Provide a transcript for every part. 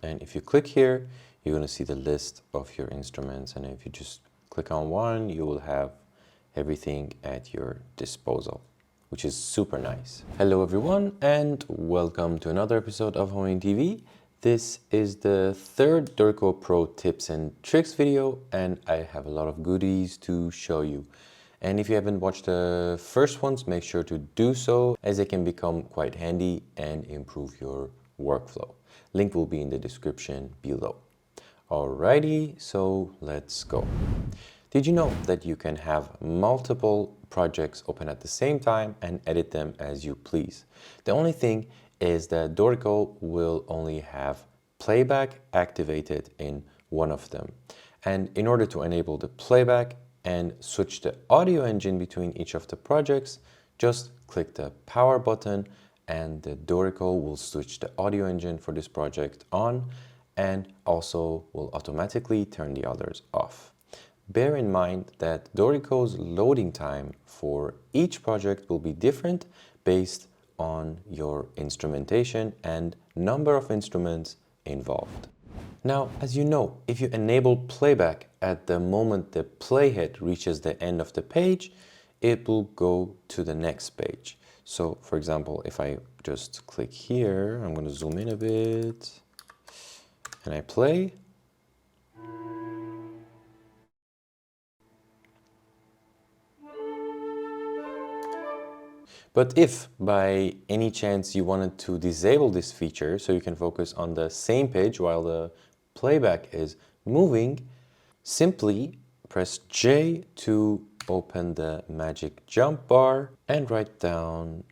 And if you click here, you're going to see the list of your instruments. And if you just click on one, you will have everything at your disposal, which is super nice. Hello everyone, and welcome to another episode of Homing TV. This is the third Dorico Pro tips and tricks video, and I have a lot of goodies to show you. And if you haven't watched the first ones, make sure to do so, as they can become quite handy and improve your workflow. Link will be in the description below. Alrighty, so let's go. Did you know that you can have multiple projects open at the same time and edit them as you please? The only thing is that Dorico will only have Playback activated in one of them. And in order to enable the Playback and switch the audio engine between each of the projects, just click the power button and the Dorico will switch the audio engine for this project on and also will automatically turn the others off. Bear in mind that Dorico's loading time for each project will be different based on your instrumentation and number of instruments involved. Now, as you know, if you enable playback at the moment the playhead reaches the end of the page, it will go to the next page. So, for example, if I just click here, I'm going to zoom in a bit and I play. But if by any chance you wanted to disable this feature so you can focus on the same page while the playback is moving, simply press J to open the magic jump bar and write down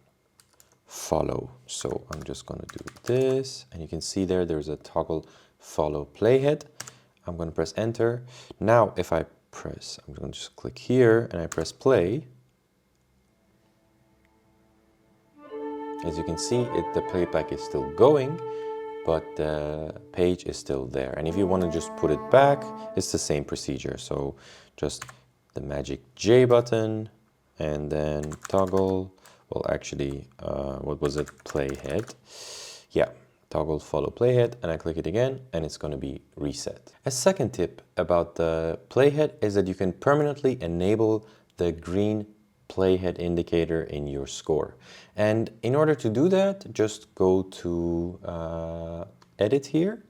follow. So I'm just going to do this, and you can see there's a toggle follow playhead. I'm going to press enter. Now if I press, I'm going to just click here and I press play. As you can see, the playback is still going, but the page is still there. And if you want to just put it back, it's the same procedure. So just the magic J button and then toggle, well actually, what was it? Playhead. Yeah, toggle follow playhead, and I click it again and it's going to be reset. A second tip about the playhead is that you can permanently enable the green playhead indicator in your score. And in order to do that, just go to edit here,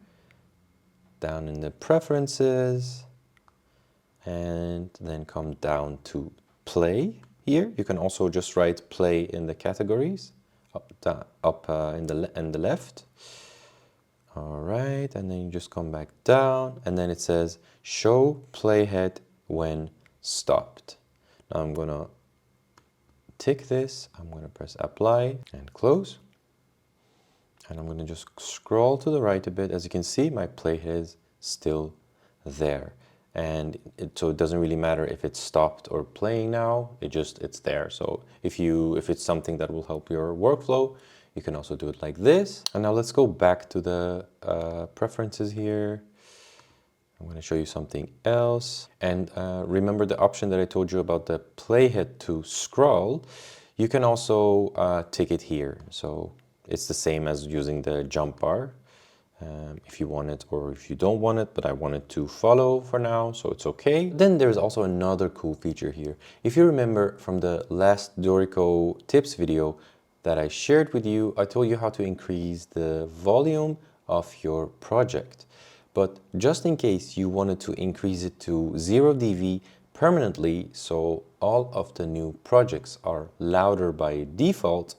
down in the preferences, and then come down to play here. You can also just write play in the categories, up in the left. All right, and then you just come back down, and then it says show playhead when stopped. Now I'm gonna tick this, I'm going to press apply and close, and I'm going to just scroll to the right a bit. As you can see, my playhead is still there, and so it doesn't really matter if it's stopped or playing now, it's there. So if it's something that will help your workflow, you can also do it like this. And now let's go back to the preferences here. I'm going to show you something else. And remember the option that I told you about the playhead to scroll? You can also tick it here. So it's the same as using the jump bar if you want it or if you don't want it, but I want it to follow for now, so it's okay. Then there's also another cool feature here. If you remember from the last Dorico tips video that I shared with you, I told you how to increase the volume of your project. But just in case you wanted to increase it to 0 dB permanently, so all of the new projects are louder by default,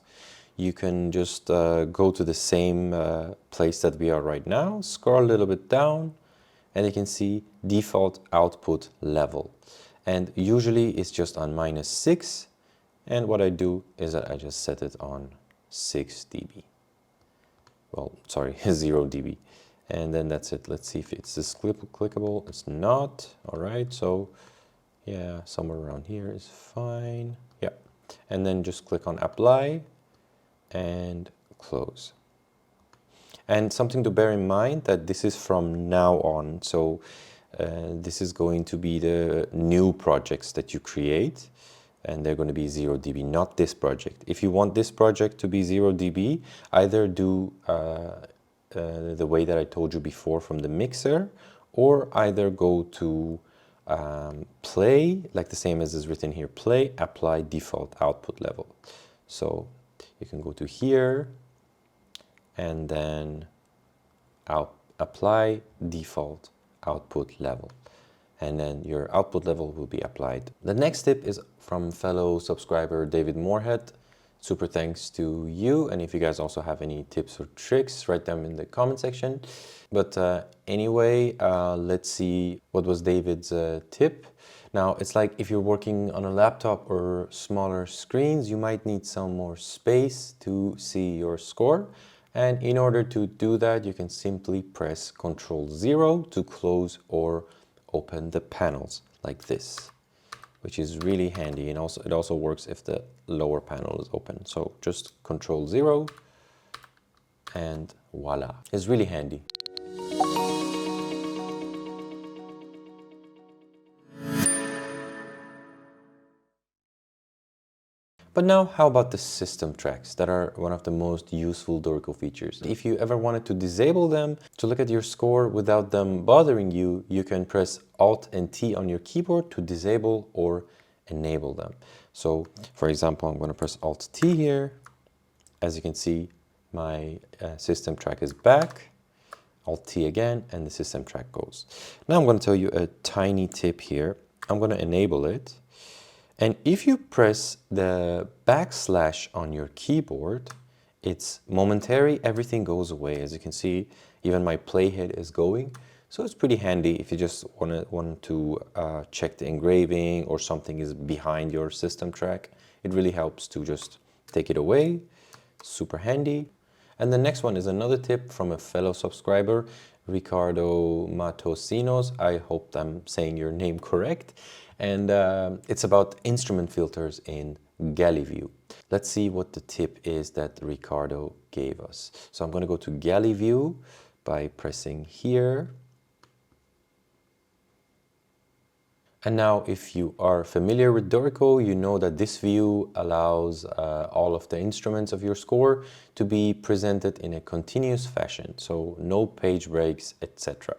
you can just go to the same place that we are right now, scroll a little bit down, and you can see default output level. And usually it's just on -6, and what I do is that I just set it on 6 dB. Well, sorry, 0 dB. And then that's it. Let's see if it's this clickable. It's not. All right. So yeah, somewhere around here is fine. Yeah. And then just click on apply and close. And something to bear in mind that this is from now on. So this is going to be the new projects that you create, and they're going to be 0 dB, not this project. If you want this project to be 0 dB, either do the way that I told you before from the mixer, or either go to play, like the same as is written here, play, apply default output level. So you can go to here and then apply default output level. And then your output level will be applied. The next tip is from fellow subscriber David Moorhead. Super thanks to you. And if you guys also have any tips or tricks, write them in the comment section. But anyway, let's see what was David's tip. Now, it's like if you're working on a laptop or smaller screens, you might need some more space to see your score. And in order to do that, you can simply press Ctrl-0 to close or open the panels like this, which is really handy. And also, it also works if the lower panel is open. So just Ctrl-0 and voila. It's really handy. But now, how about the system tracks that are one of the most useful Dorico features? If you ever wanted to disable them, to look at your score without them bothering you, you can press Alt and T on your keyboard to disable or enable them. So, for example, I'm going to press Alt T here. As you can see, my system track is back. Alt T again, and the system track goes. Now I'm going to tell you a tiny tip here. I'm going to enable it. And if you press the backslash on your keyboard, it's momentary, everything goes away. As you can see, even my playhead is going. So it's pretty handy if you just want to check the engraving or something is behind your system track. It really helps to just take it away. Super handy. And the next one is another tip from a fellow subscriber, Ricardo Matosinos. I hope I'm saying your name correct. And it's about instrument filters in Galley View. Let's see what the tip is that Ricardo gave us. So I'm going to go to Galley View by pressing here. And now, if you are familiar with Dorico, you know that this view allows all of the instruments of your score to be presented in a continuous fashion, so no page breaks, etc.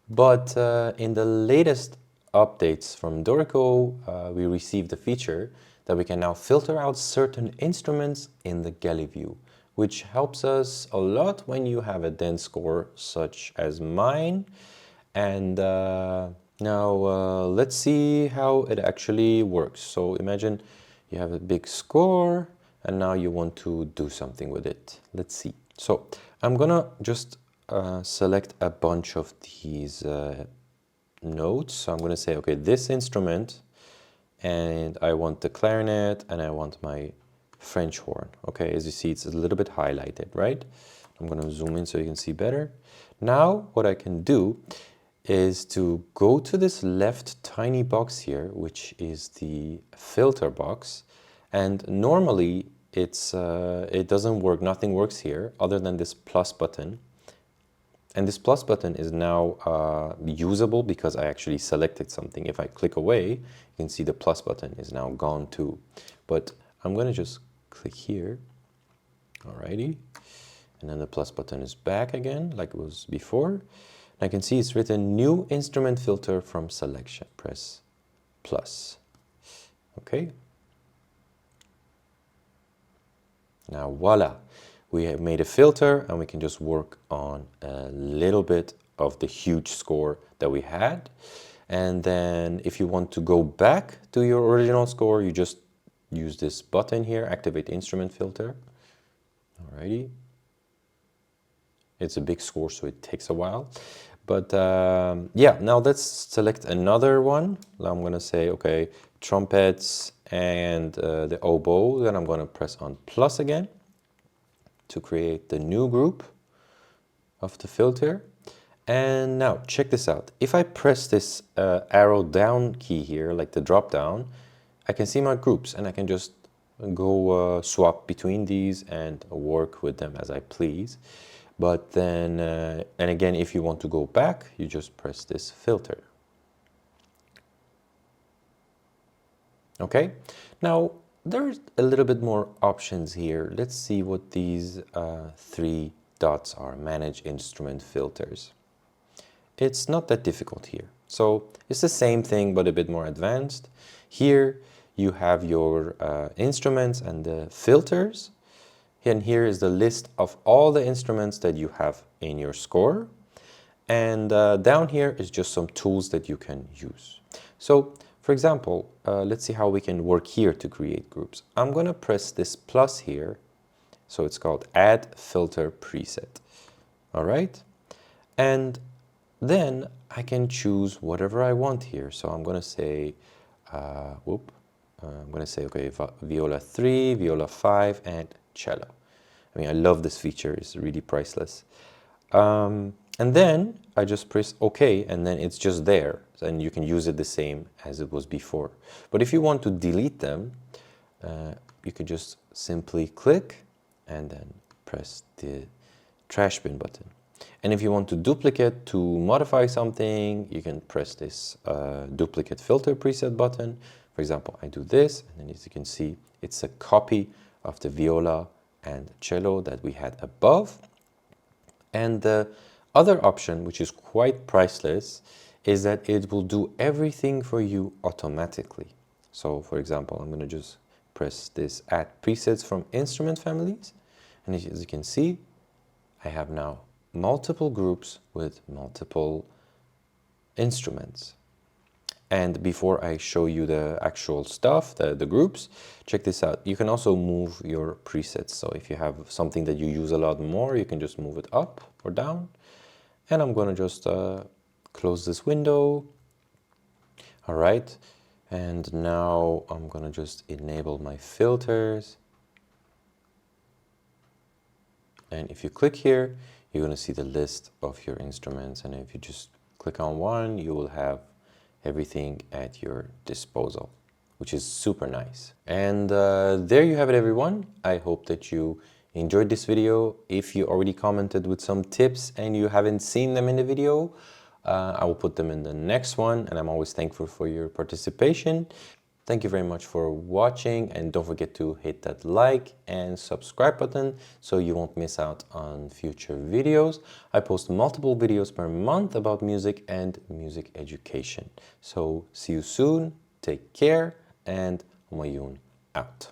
But in the latest updates from Dorico, we received a feature that we can now filter out certain instruments in the Galley view, which helps us a lot when you have a dense score such as mine. And now let's see how it actually works. So imagine you have a big score and now you want to do something with it. Let's see. So I'm gonna just select a bunch of these notes. So I'm gonna say, okay, this instrument, and I want the clarinet and I want my French horn. Okay, as you see, it's a little bit highlighted, right? I'm gonna zoom in so you can see better. Now what I can do is to go to this left tiny box here, which is the filter box. And normally it doesn't work, nothing works here other than this plus button. And this plus button is now usable because I actually selected something. If I click away, you can see the plus button is now gone too. But I'm gonna just click here, alrighty. And then the plus button is back again, like it was before. I can see it's written new instrument filter from selection. Press plus. Okay. Now voila, we have made a filter and we can just work on a little bit of the huge score that we had. And then if you want to go back to your original score, you just use this button here, activate instrument filter. Alrighty. It's a big score, so it takes a while. But yeah, now let's select another one. I'm gonna say, okay, trumpets and the oboe. Then I'm gonna press on plus again to create the new group of the filter. And now check this out. If I press this arrow down key here, like the drop down, I can see my groups and I can just go swap between these and work with them as I please. But then, and again, if you want to go back, you just press this filter. Okay, now there's a little bit more options here. Let's see what these three dots are manage instrument filters. It's not that difficult here. So it's the same thing, but a bit more advanced. Here you have your instruments and the filters. And here is the list of all the instruments that you have in your score. And down here is just some tools that you can use. So for example, let's see how we can work here to create groups. I'm going to press this plus here. So it's called Add Filter Preset. All right. And then I can choose whatever I want here. So I'm going to say, I'm going to say, okay, viola 3, viola 5, and cello. I mean, I love this feature. It's really priceless. And then I just press OK, and then it's just there. And you can use it the same as it was before. But if you want to delete them, you can just simply click and then press the trash bin button. And if you want to duplicate to modify something, you can press this duplicate filter preset button. For example, I do this, and then as you can see, it's a copy of the viola and cello that we had above. And the other option, which is quite priceless, is that it will do everything for you automatically. So for example, I'm going to just press this Add Presets from Instrument Families. And as you can see, I have now multiple groups with multiple instruments. And before I show you the actual stuff, the groups, check this out. You can also move your presets. So if you have something that you use a lot more, you can just move it up or down. And I'm going to just close this window. All right. And now I'm going to just enable my filters. And if you click here, you're going to see the list of your instruments. And if you just click on one, you will have everything at your disposal, which is super nice. And there you have it, everyone. I hope that you enjoyed this video. If you already commented with some tips and you haven't seen them in the video, I will put them in the next one, and I'm always thankful for your participation. Thank you very much for watching, and don't forget to hit that like and subscribe button so you won't miss out on future videos. I post multiple videos per month about music and music education. So see you soon, take care, and Humayun out.